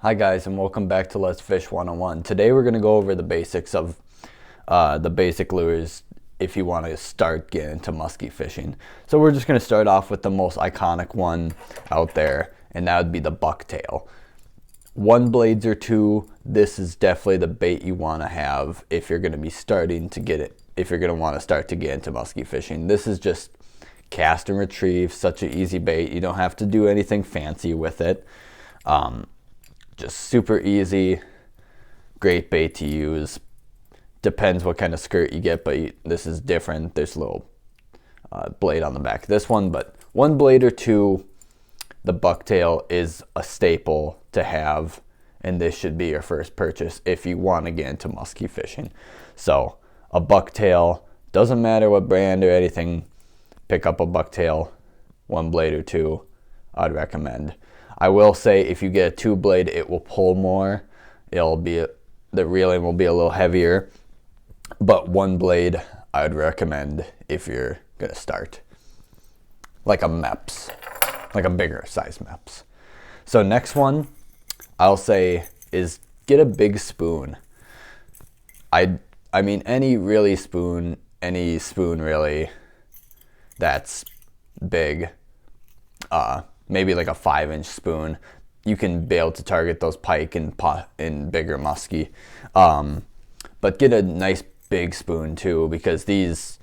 Hi guys, and welcome back to Let's Fish 101. Today we're going to go over the basics of the basic lures if you want to start getting into muskie fishing. So we're just going to start off with the most iconic one out there, and that would be the bucktail. One blades or two, this is definitely the bait you want to have if you're going to be starting to get it, if you're going to want to start to get into muskie fishing. This is just cast and retrieve, such an easy bait. You don't have to do anything fancy with it. Just super easy, great bait to use. Depends what kind of skirt you get, but this is different. There's a little blade on the back of this one, but one blade or two, the bucktail is a staple to have, and this should be your first purchase if you want to get into muskie fishing. So a bucktail, doesn't matter what brand or anything, pick up a bucktail, one blade or two, I'd recommend. I will say if you get a two blade, it will pull more. The reeling will be a little heavier, but one blade I would recommend if you're gonna start. Like a Meps, like a bigger size Meps. So next one I'll say is get a big spoon. I mean any spoon really that's big. Maybe like a 5-inch spoon. You can be able to target those pike and bigger muskie. But get a nice big spoon too, because these,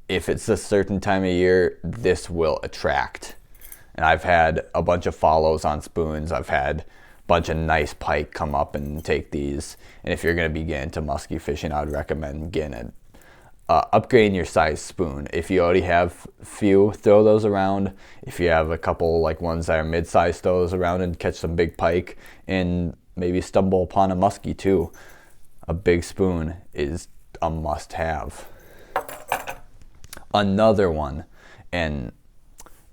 if it's a certain time of year, this will attract. And I've had a bunch of follows on spoons. I've had a bunch of nice pike come up and take these. And if you're going to be getting into muskie fishing, I would recommend getting it. Upgrading your size spoon. If you already have a few, throw those around. If you have a couple like ones that are mid-size, throw those around and catch some big pike and maybe stumble upon a muskie too. A big spoon is a must-have. Another one, and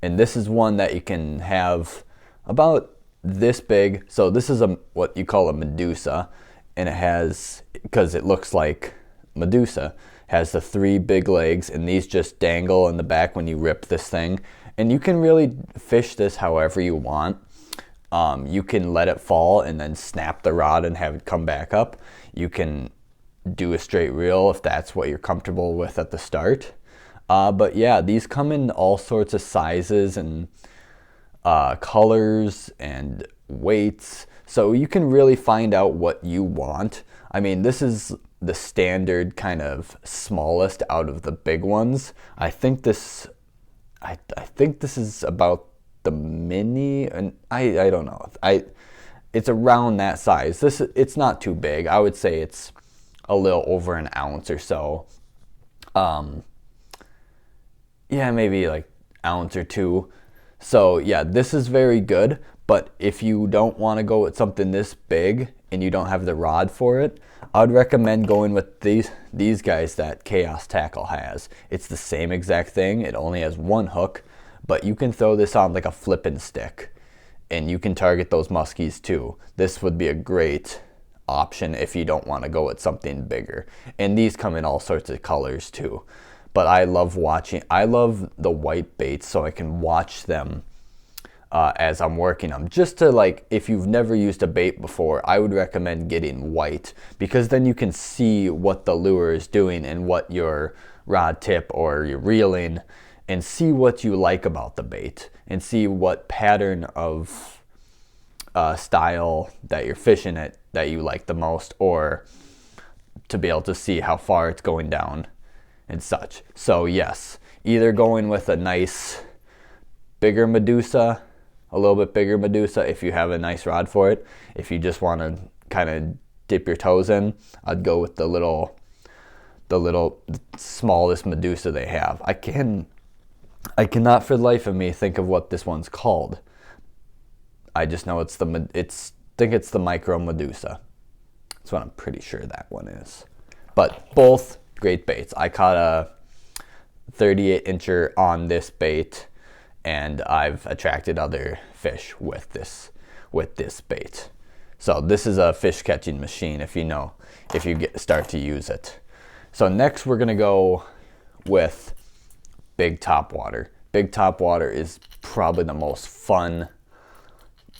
this is one that you can have about this big. So this is what you call a Medusa, and it has, because it looks like Medusa, has the 3 big legs, and these just dangle in the back when you rip this thing. And you can really fish this however you want. You can let it fall and then snap the rod and have it come back up. You can do a straight reel if that's what you're comfortable with at the start. But yeah, these come in all sorts of sizes and colors and weights. So you can really find out what you want. I mean, this is the standard kind of smallest out of the big ones. I think this is about the mini, and I don't know. It's around that size. It's not too big. I would say it's a little over an ounce or so. Yeah, maybe like ounce or two. So yeah, this is very good. But if you don't want to go with something this big and you don't have the rod for it, I'd recommend going with these guys that Chaos Tackle has. It's the same exact thing. It only has one hook, but you can throw this on like a flipping stick and you can target those muskies too. This would be a great option if you don't want to go with something bigger. And these come in all sorts of colors too. But I love the white baits, so I can watch them as I'm working them. Just to, like, if you've never used a bait before, I would recommend getting white, because then you can see what the lure is doing and what your rod tip or your reeling, and see what you like about the bait and see what pattern of style that you're fishing it that you like the most, or to be able to see how far it's going down and such. So yes, either going with a nice bigger Medusa, a little bit bigger Medusa if you have a nice rod for it. If you just want to kind of dip your toes in, I'd go with the little smallest Medusa they have. I cannot for the life of me think of what this one's called. I just know think it's the micro Medusa. That's what I'm pretty sure that one is. But both great baits. I caught a 38-incher on this bait, and I've attracted other fish with this bait. So this is a fish catching machine if you start to use it. So next we're gonna go with big topwater. Big topwater is probably the most fun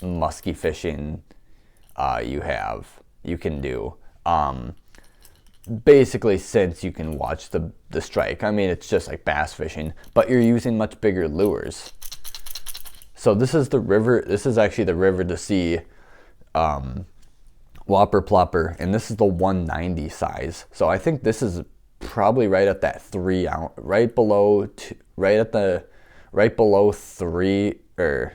musky fishing you can do. Basically, since you can watch the strike, I mean, it's just like bass fishing, but you're using much bigger lures. So this is the river. This is actually the river to sea whopper plopper, and this is the 190 size. So I think this is probably right at that 3 ounce, right below 3, or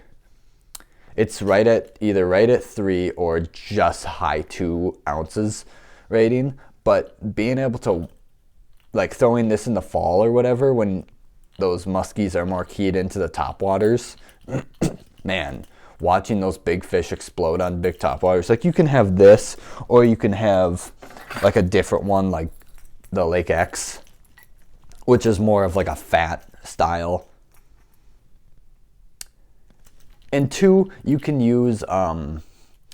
it's either right at 3 or just high 2 ounces rating. But being able to, like, throwing this in the fall or whatever, when those muskies are more keyed into the top waters, man, watching those big fish explode on big top waters. Like, you can have this, or you can have like a different one, like the Lake X, which is more of like a fat style. And 2, you can use,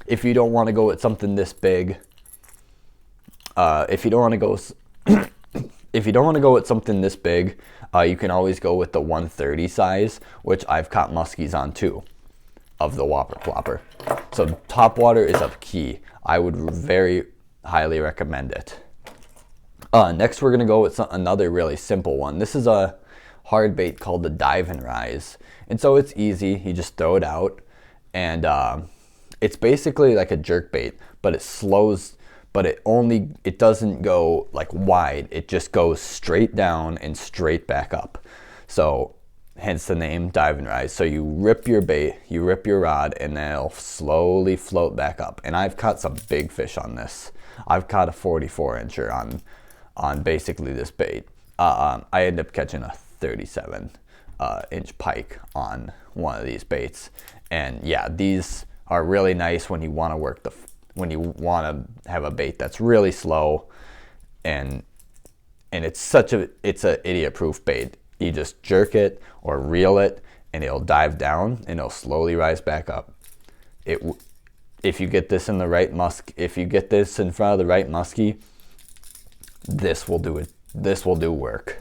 if you don't want to go with something this big, if you don't want to go with something this big, you can always go with the 130 size, which I've caught muskies on too, of the whopper plopper. So top water is a key. I would very highly recommend it. Next, we're gonna go with another really simple one. This is a hard bait called the Dive and Rise, and so it's easy. You just throw it out, and it's basically like a jerk bait, but it slows. But it doesn't go like wide. It just goes straight down and straight back up. So hence the name Dive and Rise. So you rip your bait, you rip your rod, and then it'll slowly float back up. And I've caught some big fish on this. I've caught a 44 incher on basically this bait. I ended up catching a 37 inch pike on one of these baits. And yeah, these are really nice when you want to work when you want to have a bait that's really slow, and it's an idiot proof bait. You just jerk it or reel it, and it'll dive down and it'll slowly rise back up. If you get this in the right if you get this in front of the right muskie, this will do it. This will do work.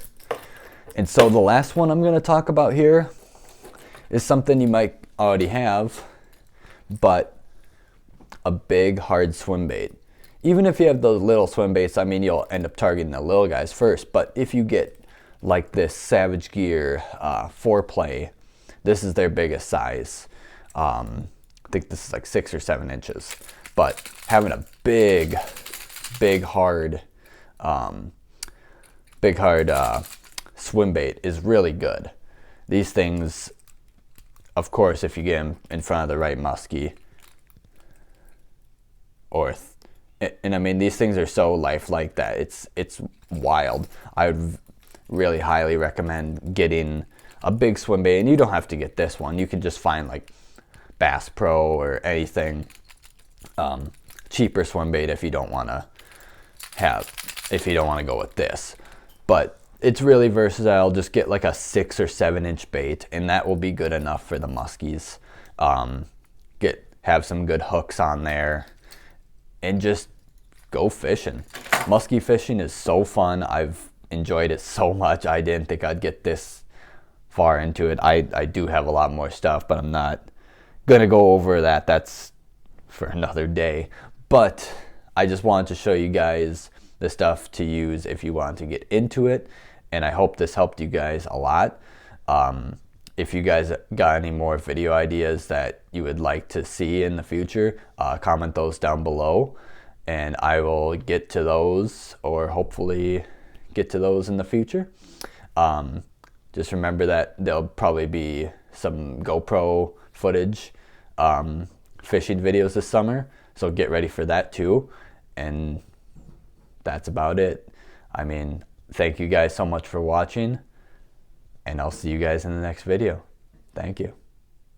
And so the last one I'm going to talk about here is something you might already have, but a big hard swim bait. Even if you have those little swim baits, I mean, you'll end up targeting the little guys first. But if you get like this Savage Gear 4Play, this is their biggest size. I think this is like 6 or 7 inches. But having a big hard swim bait is really good. These things, of course, if you get them in front of the right muskie, and I mean, these things are so lifelike that it's wild. I would really highly recommend getting a big swim bait, and you don't have to get this one. You can just find like Bass Pro or anything cheaper swim bait if you don't want to go with this. But it's really versatile. Just get like a 6 or 7 inch bait, and that will be good enough for the muskies. Have some good hooks on there, and just go fishing. Muskie fishing is so fun. I've enjoyed it so much. I didn't think I'd get this far into it. I do have a lot more stuff, but I'm not gonna go over that. That's for another day. But I just wanted to show you guys the stuff to use if you want to get into it, and I hope this helped you guys a lot. If you guys got any more video ideas that you would like to see in the future, comment those down below, and I will get to those, or hopefully get to those in the future. Just remember that there'll probably be some GoPro footage fishing videos this summer, so get ready for that too. And that's about it. I mean, thank you guys so much for watching, and I'll see you guys in the next video. Thank you.